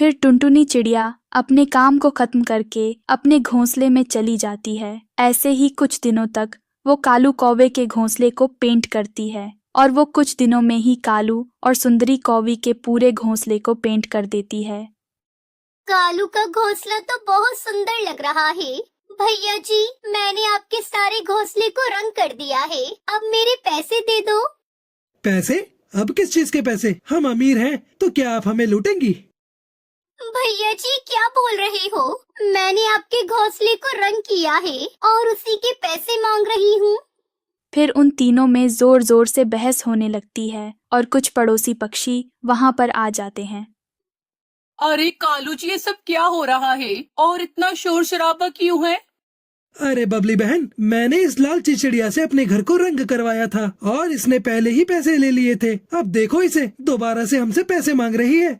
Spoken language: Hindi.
फिर टुनटुनी चिड़िया अपने काम को खत्म करके अपने घोंसले में चली जाती है। ऐसे ही कुछ दिनों तक वो कालू कौवे के घोंसले को पेंट करती है और वो कुछ दिनों में ही कालू और सुंदरी कौवी के पूरे घोंसले को पेंट कर देती है। कालू का घोंसला तो बहुत सुंदर लग रहा है। भैया जी, मैंने आपके सारे घोंसले को रंग कर दिया है, अब मेरे पैसे दे दो। पैसे? अब किस चीज के पैसे? हम अमीर हैं, तो क्या आप हमें लूटेंगी? भैया जी, क्या बोल रहे हो? मैंने आपके घोंसले को रंग किया है और उसी के पैसे मांग रही हूँ। फिर उन तीनों में जोर जोर से बहस होने लगती है और कुछ पड़ोसी पक्षी वहां पर आ जाते हैं। अरे कालू जी, ये सब क्या हो रहा है और इतना शोर शराबा क्यों है? अरे बबली बहन, मैंने इस लालची चिड़िया से अपने घर को रंग करवाया था और इसने पहले ही पैसे ले लिए थे। अब देखो इसे, दोबारा से हमसे पैसे मांग रही है।